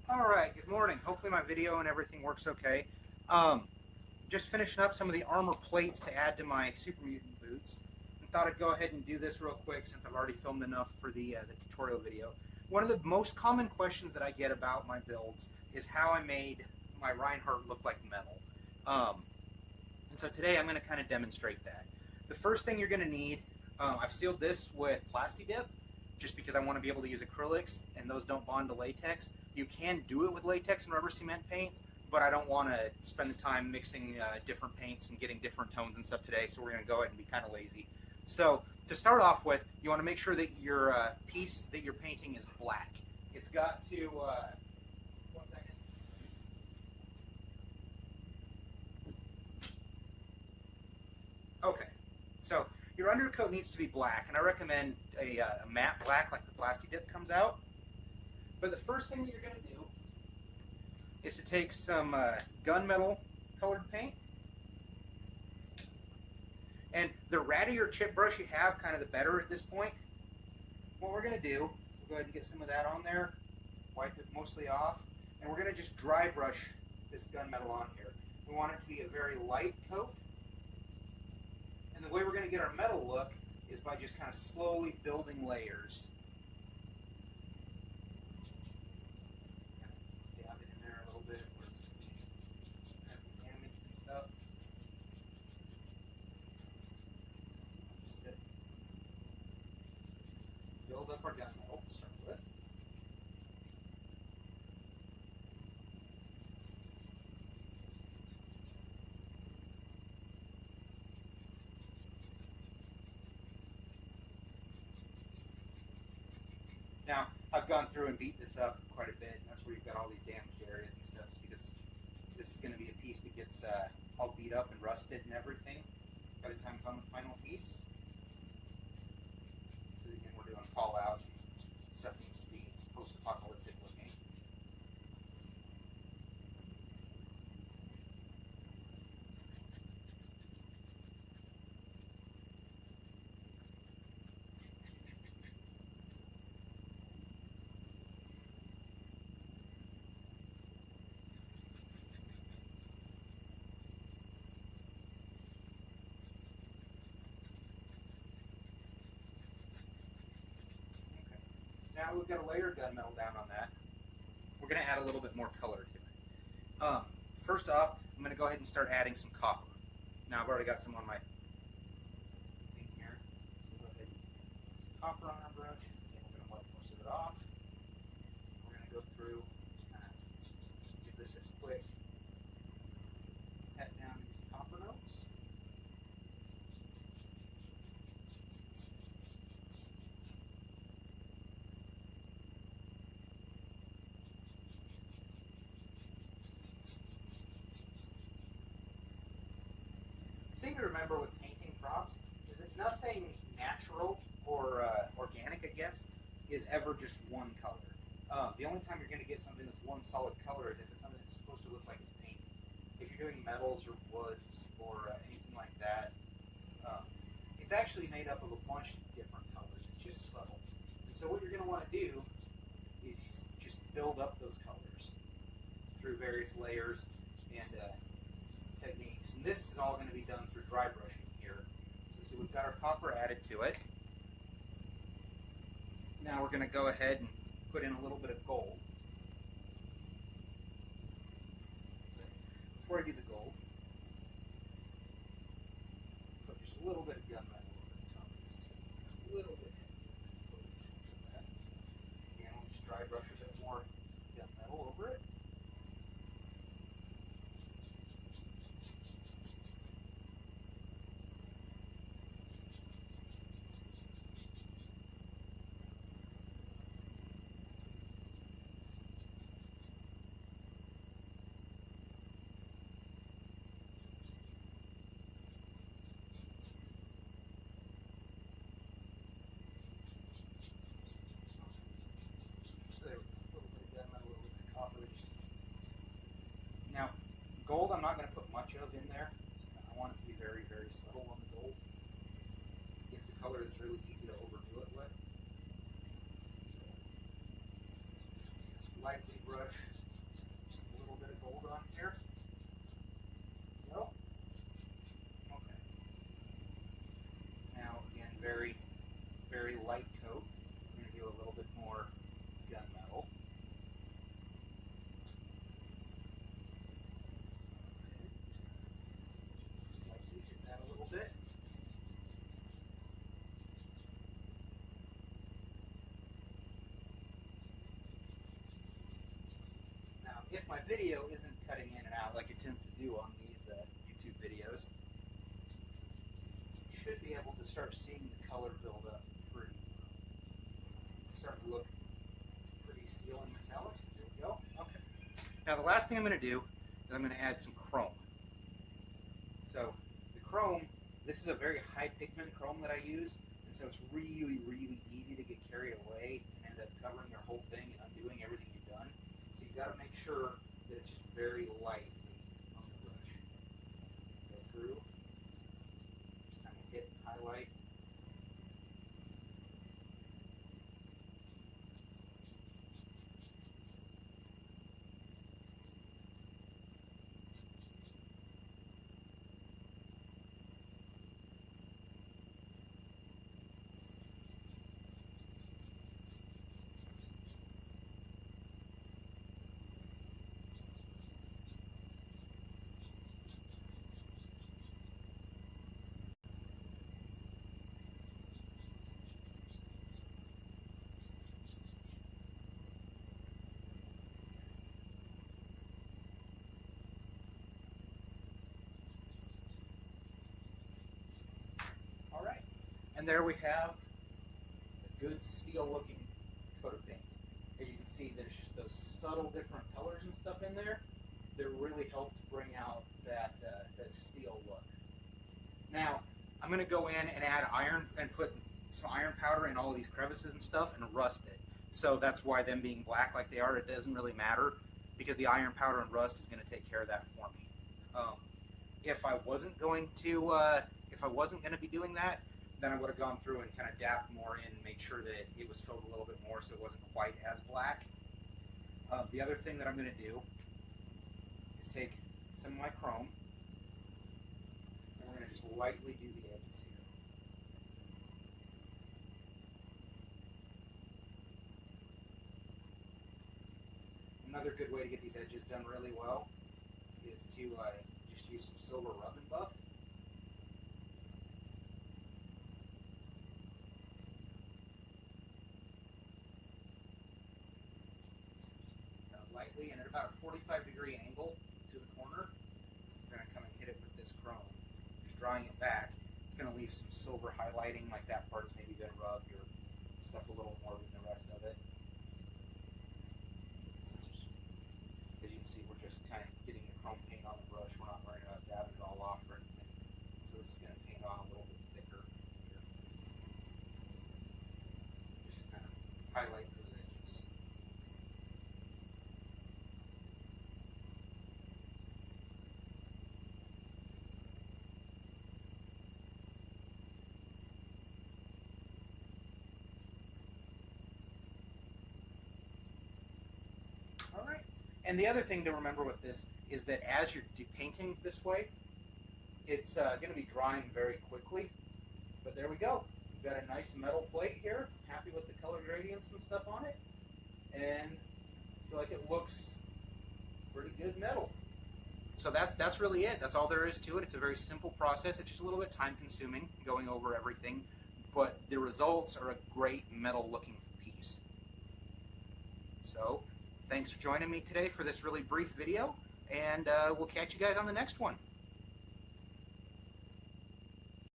Alright, good morning. Hopefully my video and everything works okay. Just finishing up some of the armor plates to add to my Super Mutant boots. And thought I'd go ahead and do this real quick since I've already filmed enough for the tutorial video. One of the most common questions that I get about my builds is how I made my Reinhardt look like metal. And so today I'm going to kind of demonstrate that. The first thing you're going to need, I've sealed this with Plasti-Dip just because I want to be able to use acrylics and those don't bond to latex. You can do it with latex and rubber cement paints, but I don't want to spend the time mixing different paints and getting different tones and stuff today, so we're going to go ahead and be kind of lazy. So to start off with, you want to make sure that your piece that you're painting is black. It's got to, one second. Okay, so your undercoat needs to be black, and I recommend a matte black like the Plasti-Dip comes out. But the first thing that you're going to do is to take some gunmetal colored paint. And the rattier chip brush you have, kind of the better at this point. What we're going to do, we'll go ahead and get some of that on there, wipe it mostly off, and we're going to just dry brush this gunmetal on here. We want it to be a very light coat. And the way we're going to get our metal look is by just kind of slowly building layers. Dab it in there a little bit where it's damaged and stuff. Just build up our gunmetal to start with. Now, I've gone through and beat this up quite a bit, and that's where you've got all these damaged areas and stuff, because this is going to be a piece that gets all beat up and rusted and everything by the time it's on the final piece. Because again, we're doing Fallout, and stuff needs to be post-apocalyptic looking. Now we've got a layer of gunmetal down on that. We're going to add a little bit more color to it. First off, I'm going to go ahead and start adding some copper. Now I've already got some on my thing here. So go ahead and put some copper on our brush. Again, we're going to wipe most of it off. We're going to go through, kind of give this a quick pat down in some copper notes. The thing to remember with painting props is that nothing natural or organic, I guess, is ever just one color. The only time you're going to get something that's one solid color is if it's something that's supposed to look like it's painted. If you're doing metals or woods or anything like that, it's actually made up of a bunch of different colors. It's just subtle. And so what you're going to want to do is just build up those colors through various layers and techniques. And this is all going to be done through dry brushing here. So we've got our copper added to it. Now we're going to go ahead and put in a little bit of gold. Before I do the gold, put just a little bit of gunmetal over the top of this too. A little bit heavy. Again, we'll just dry brush a bit more gunmetal over it. Now, gold I'm not going to put much of in there. I want it to be very, very subtle on the gold. It's a color that's really easy to overdo it with. So, lightly brush if my video isn't cutting in and out like it tends to do on these YouTube videos, you should be able to start seeing the color build up pretty well. It's starting to look pretty steel and metallic. There we go. Okay. Now the last thing I'm going to do is I'm going to add some chrome. So the chrome, this is a very high pigment chrome that I use, and so it's really, really easy to get carried away and end up covering your whole thing and undoing everything you've done. So you got to make sure that it's just very lightly on the brush. Go through, just kind of hit and highlight. Alright, and there we have a good steel looking coat of paint. As you can see, there's just those subtle different colors and stuff in there that really help to bring out that steel look. Now, I'm going to go in and add iron and put some iron powder in all of these crevices and stuff and rust it. So that's why them being black like they are, it doesn't really matter because the iron powder and rust is going to take care of that for me. If I wasn't going to be doing that, then I would have gone through and kind of dabbed more in and made sure that it was filled a little bit more so it wasn't quite as black. The other thing that I'm going to do is take some of my chrome and we're going to just lightly do the edges here. Another good way to get these edges done really well is to just use some silver rub and buff. Lightly and at about a 45-degree angle to the corner. We're going to come and hit it with this chrome. Just drawing it back, it's going to leave some silver highlighting, like that part has maybe been rubbed or stuff a little more than the rest of it. As you can see, we're just kind of getting the chrome paint on the brush. We're not worrying about dabbing it all off or anything. So this is going to paint on a little bit thicker here. Just kind of highlight those edges. Alright, and the other thing to remember with this is that as you're painting this way, it's going to be drying very quickly. But there we go. We've got a nice metal plate here. Happy with the color gradients and stuff on it. And I feel like it looks pretty good metal. So that's really it. That's all there is to it. It's a very simple process. It's just a little bit time consuming going over everything. But the results are a great metal looking piece. So thanks for joining me today for this really brief video, and we'll catch you guys on the next one.